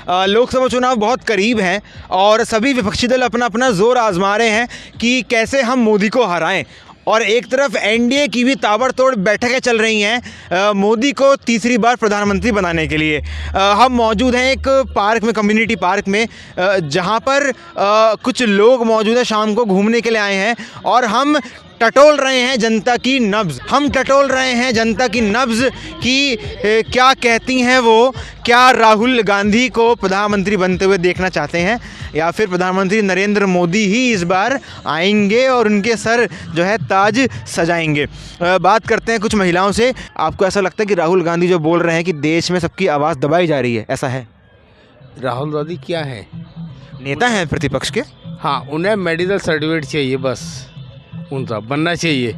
लोकसभा चुनाव बहुत करीब हैं और सभी विपक्षी दल अपना अपना जोर आजमा रहे हैं कि कैसे हम मोदी को हराएं। और एक तरफ एनडीए की भी ताबड़तोड़ बैठकें चल रही हैं मोदी को तीसरी बार प्रधानमंत्री बनाने के लिए। हम मौजूद हैं एक पार्क में, कम्युनिटी पार्क में, जहां पर कुछ लोग मौजूद हैं, शाम को घूमने के लिए आए हैं और हम टटोल रहे हैं जनता की नब्ज़। हम टटोल रहे हैं जनता की नब्ज़ कि क्या कहती हैं वो, क्या राहुल गांधी को प्रधानमंत्री बनते हुए देखना चाहते हैं या फिर प्रधानमंत्री नरेंद्र मोदी ही इस बार आएंगे और उनके सर जो है ताज सजाएंगे। बात करते हैं कुछ महिलाओं से। आपको ऐसा लगता है कि राहुल गांधी जो बोल रहे हैं कि देश में सबकी आवाज़ दबाई जा रही है, ऐसा है? राहुल गांधी क्या है? नेता हैं प्रतिपक्ष के। हाँ, उन्हें मेडिकल सर्टिफिकेट चाहिए, बस उनका बनना चाहिए।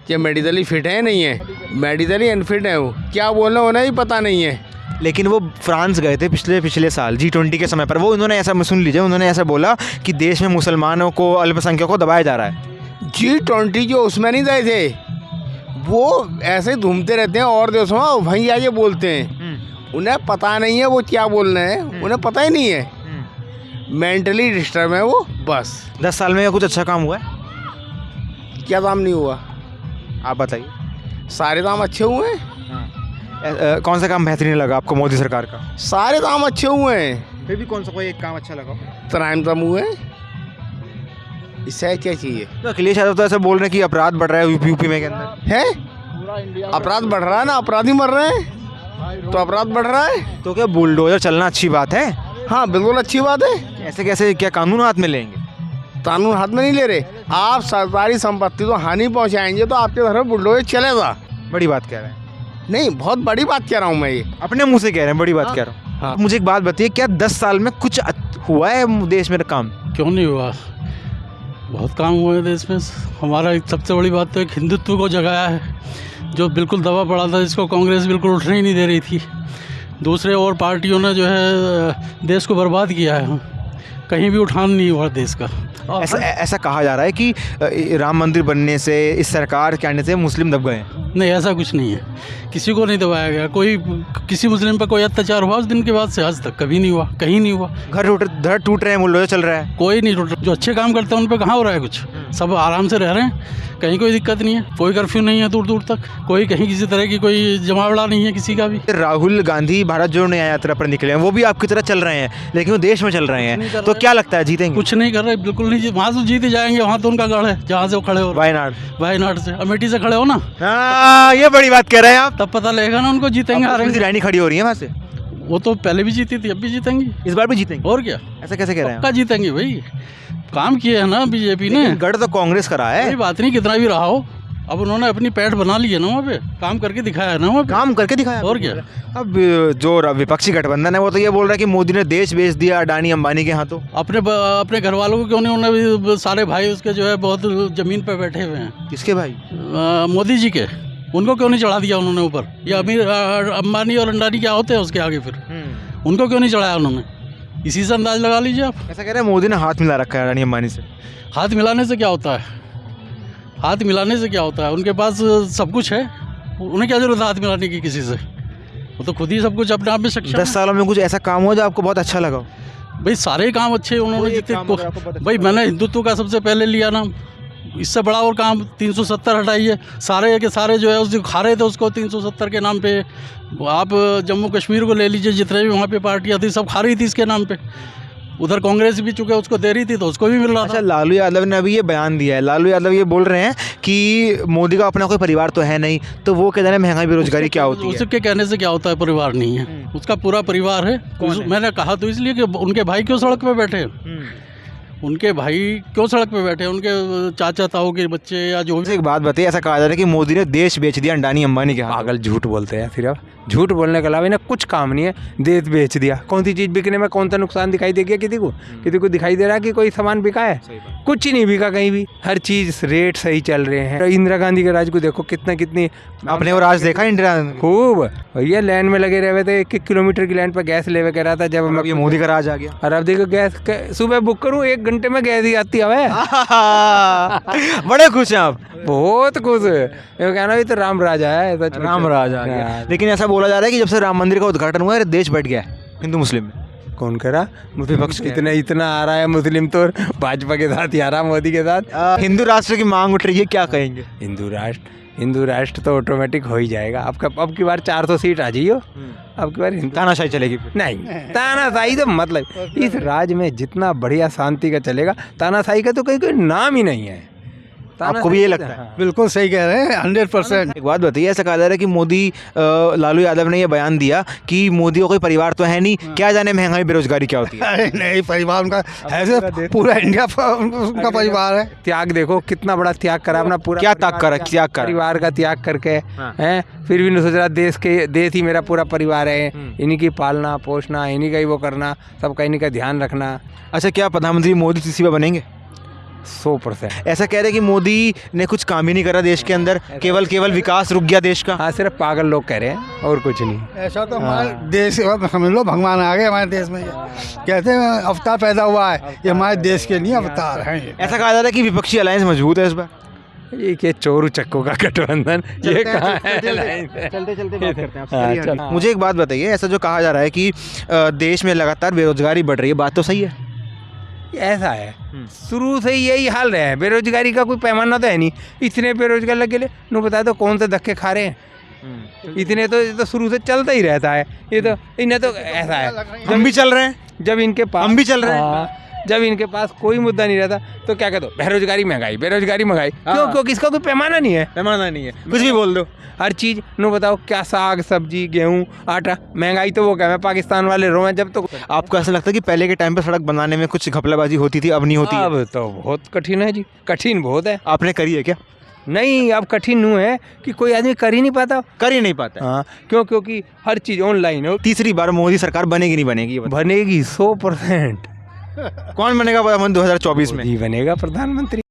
क्या मेडिकली फिट है? नहीं है, मेडिकली अनफिट है वो। क्या बोलना उन्हें ही पता नहीं है। लेकिन वो फ्रांस गए थे पिछले साल G20 के समय पर, वो उन्होंने ऐसा, सुन लीजिए, उन्होंने ऐसा बोला कि देश में मुसलमानों को, अल्पसंख्यकों को दबाया जा रहा है। G20 जो उसमें नहीं गए थे, वो ऐसे घूमते रहते हैं और देशों में, वहीं आके बोलते हैं। उन्हें पता नहीं है वो क्या बोल रहे हैं, उन्हें पता ही नहीं है। मेंटली डिस्टर्ब है वो, बस। 10 साल में कुछ अच्छा काम हुआ है? क्या काम नहीं हुआ? आप बताइए। सारे काम अच्छे हुए हैं। कौन सा काम बेहतरीन लगा आपको मोदी सरकार का? सारे काम अच्छे हुए हैं। फिर भी कौन सा कोई एक काम अच्छा लगा? क्राइम कम हुए हैं, इससे क्या चाहिए? तो अखिलेश यादव तो ऐसा बोल रहे हैं कि अपराध बढ़ रहा है यूपी में के अंदर है। अपराध बढ़ रहा है ना, अपराधी मर रहे हैं तो अपराध बढ़ रहा है। तो क्या बुलडोजर चलना अच्छी बात है? हाँ, बिल्कुल अच्छी बात है। ऐसे कैसे, क्या कानून हाथ में लेंगे? कानून हाथ में नहीं ले रहे। आप सरकारी संपत्ति को हानि पहुंचाएंगे तो आपके घर में बुलडोजर चलेगा। बड़ी बात कह रहे हैं। नहीं, बहुत बड़ी बात कह रहा हूँ मैं, ये अपने मुंह से कह रहे हैं, बड़ी बात कह रहा हूँ। हाँ। मुझे एक बात बताइए, क्या 10 साल में कुछ हुआ है देश में काम? क्यों नहीं हुआ, बहुत काम हुआ है देश में। हमारा सबसे बड़ी बात तो एक हिंदुत्व को जगाया है, जो बिल्कुल दबा पड़ा था, जिसको कांग्रेस बिल्कुल उठने ही नहीं दे रही थी। दूसरे और पार्टियों ने जो है देश को बर्बाद किया है, कहीं भी उठान नहीं हुआ देश का। ऐसा कहा जा रहा है कि राम मंदिर बनने से, इस सरकार के आने से मुस्लिम दब गए हैं। नहीं, ऐसा कुछ नहीं है, किसी को नहीं दबाया गया। कोई किसी मुस्लिम पर कोई अत्याचार हुआ उस दिन के बाद से आज तक कभी नहीं हुआ, कहीं नहीं हुआ। घर टूट रहे हैं, बुलडोजर चल रहा है, कोई नहीं टूट रहा। जो अच्छे काम करते हैं उन पर कहाँ हो रहा है कुछ, सब आराम से रह रहे हैं, कहीं कोई दिक्कत नहीं है, कोई कर्फ्यू नहीं है दूर दूर तक, कोई कहीं किसी तरह की कोई जमावड़ा नहीं है किसी का भी। राहुल गांधी भारत जोड़ो न्याय यात्रा पर निकले हैं, वो भी आपकी तरह चल रहे हैं, लेकिन वो देश में चल रहे हैं, तो क्या लगता है जीतेंगे? कुछ नहीं कर रहे, बिल्कुल नहीं। वहाँ से जीते जाएंगे, वहाँ तो उनका गढ़ है जहाँ से वो खड़े हो। वायनाड से, अमेठी से खड़े हो ना। हाँ, ये बड़ी बात कह रहे हैं आप। तब पता लगेगा ना उनको, जीतेंगे हारेंगे। रानी खड़ी हो रही है वहाँ से, वो तो पहले भी जीती थी, अब भी जीतेंगी, इस बार भी जीतेंगे। और क्या, ऐसा कैसे कह रहे हैं? पक्का जीतेंगे भाई, काम किए है ना बीजेपी ने। गढ़ तो कांग्रेस करा है। कोई बात नहीं, कितना भी रहा हो, अब उन्होंने अपनी पैठ बना ली है ना, वहाँ पे काम करके दिखाया है ना, वहाँ काम करके दिखाया, और क्या। अब जो विपक्षी गठबंधन है वो तो ये बोल रहा है कि मोदी ने देश बेच दिया अडानी अंबानी के हाथों। अपने घर वालों को क्यों नहीं, उन्होंने सारे भाई उसके जो है बहुत जमीन पे बैठे हुए हैं। किसके भाई? मोदी जी के, उनको क्यों नहीं चढ़ा दिया उन्होंने ऊपर? ये अमीर अंबानी और अंडानी क्या होते हैं उसके आगे, फिर उनको क्यों नहीं चढ़ाया उन्होंने? इसी से अंदाज लगा लीजिए आप। ऐसा कह रहे हैं मोदी ने हाथ मिला रखा है अडानी अंबानी से। हाथ मिलाने से क्या होता है? हाथ मिलाने से क्या होता है? उनके पास सब कुछ है, उन्हें क्या जरूरत है हाथ मिलाने की किसी से? वो तो खुद ही सब कुछ अपने आप में सक्षम है। 10 सालों में कुछ ऐसा काम हो जो आपको बहुत अच्छा लगा? भाई सारे काम अच्छे उन्होंने जितने। भाई मैंने हिंदुत्व का सबसे पहले लिया नाम, इससे बड़ा और काम 370 हटाइए। सारे के सारे जो है उस खा रहे थे उसको 370 के नाम पे। आप जम्मू कश्मीर को ले लीजिए, जितने भी वहाँ पे पार्टियाँ थी सब खा रही थी इसके नाम पे। उधर कांग्रेस भी चुके उसको दे रही थी तो उसको भी मिल रहा था। लालू यादव ने अभी ये बयान दिया है, लालू यादव ये बोल रहे हैं कि मोदी का अपना कोई परिवार तो है नहीं, तो वो कहते हैं महंगाई बेरोजगारी क्या होती है। उसके कहने से क्या होता है? परिवार नहीं है, उसका पूरा परिवार है। मैंने कहा तो इसलिए कि उनके भाई क्यों सड़क पे बैठे, उनके भाई क्यों सड़क पे बैठे, उनके चाचा ताऊ के बच्चे या जो भी। एक बात बताइए, ऐसा कहा जा रहा है कि मोदी ने देश बेच दिया अंडानी अंबानी के हाथ। पागल झूठ बोलते हैं, फिर अब झूठ बोलने के अलावा इन्हें कुछ काम नहीं है। देश बेच दिया, कौन सी चीज़ बिकने में कौन सा नुकसान दिखाई दे गया किसी को दिखाई दे रहा है कि कोई सामान बिका है? कुछ ही नहीं बिका कहीं भी, हर चीज़ रेट सही चल रहे हैं। इंदिरा गांधी के राज को देखो, कितनी आपने वो राज देखा इंदिरा? खूब भैया, लाइन में लगे रहे थे, 1 किलोमीटर की लाइन पर गैस लेवे कह रहा था जब ये मोदी का राज आ गया। और अब देखो गैस सुबह बुक करूँ 1 घंटे में गैस ही आती है। बड़े खुश हैं आप? बहुत खुश है, कहना भी तो राम राजा है, राम राज आ गया। लेकिन ऐसा बोला जा रहा है कि जब से राम मंदिर का उद्घाटन हुआ है देश बैठ गया है हिंदू मुस्लिम में। कौन करा विपक्ष इतना इतना आ रहा है मुस्लिम तो भाजपा के साथ ही आ रहा मोदी के साथ। हिंदू राष्ट्र की मांग उठ रही है, क्या कहेंगे? हिंदू राष्ट्र तो ऑटोमेटिक हो ही जाएगा। अब की बार 400 सीट आ जाइयो, अब की बार तानाशाही चलेगी फिर? नहीं, तानाशाही तो मतलब इस राज्य में जितना बढ़िया शांति का चलेगा, तानाशाही का तो कहीं कोई नाम ही नहीं है। आपको भी ये लगता है? बिल्कुल सही कह रहे हैं, 100%। एक बात बताइए, ऐसा कहा जा रहा है कि मोदी लालू यादव ने ये बयान दिया कि मोदी का कोई परिवार तो है नहीं, क्या जाने महंगाई बेरोजगारी क्या होती है। अरे नहीं, परिवार उनका ऐसे पूरा इंडिया उनका परिवार है। त्याग देखो कितना बड़ा त्याग करा अपना पूरा। क्या त्याग करा? परिवार का त्याग करके हैं, फिर भी नहीं सोच रहा देश ही मेरा पूरा परिवार है, इन्हीं की पालना पोषना, इन्हीं का ही वो करना, सबका इन्हीं का ध्यान रखना। अच्छा, क्या प्रधानमंत्री मोदी तीसरी बार बनेंगे? 100%। ऐसा कह रहे हैं कि मोदी ने कुछ काम ही नहीं करा देश के अंदर, केवल विकास रुक गया देश का। हाँ, सिर्फ पागल लोग कह रहे हैं और कुछ नहीं। ऐसा तो हमारे देश समझ लो, भगवान आ गए हमारे देश में। कहते हैं अवतार पैदा हुआ है, ये हमारे देश के लिए अवतार है। ऐसा कहा जा रहा है कि विपक्षी अलायंस मजबूत है इस बार। ये क्या चोरू चक्कों का गठबंधन, ये कहाँ है? चलते बात करते हैं। मुझे एक बात बताइए, ऐसा जो कहा जा रहा है कि देश में लगातार बेरोजगारी बढ़ रही है, बात तो सही है? ऐसा है, शुरू से ही यही हाल रहा है। बेरोजगारी का कोई पैमाना तो है नहीं, इतने बेरोजगार लगे ले नो बता दो कौन से धक्के खा रहे हैं। इतने तो ये तो शुरू से चलता ही रहता है। ये तो इन्हें तो ऐसा है, हम भी चल रहे हैं, जब इनके पास हम भी चल रहे हैं। हाँ, जब इनके पास कोई मुद्दा नहीं रहता तो क्या कहते हो, बेरोजगारी महंगाई, बेरोजगारी महंगाई। क्यों? क्योंकि इसका कोई पैमाना नहीं है, पैमाना नहीं है, कुछ भी बोल दो। हर चीज़ नो बताओ, क्या साग सब्जी गेहूँ आटा, महंगाई तो वो क्या है, पाकिस्तान वाले रो हैं। जब तो आपको ऐसा लगता है कि पहले के टाइम पे सड़क बनाने में कुछ घपलाबाजी होती थी, अब नहीं होती है? अब तो बहुत कठिन है जी, कठिन बहुत है। आपने करी है क्या? नहीं, अब कठिन यूँ है कि कोई आदमी कर ही नहीं पाता। कर ही नहीं पाता है। हाँ, क्योंकि हर चीज़ ऑनलाइन हो। तीसरी बार मोदी सरकार बनेगी नहीं बनेगी? बनेगी 100%। कौन बनेगा प्रधानमंत्री 2024 में? बनेगा प्रधानमंत्री।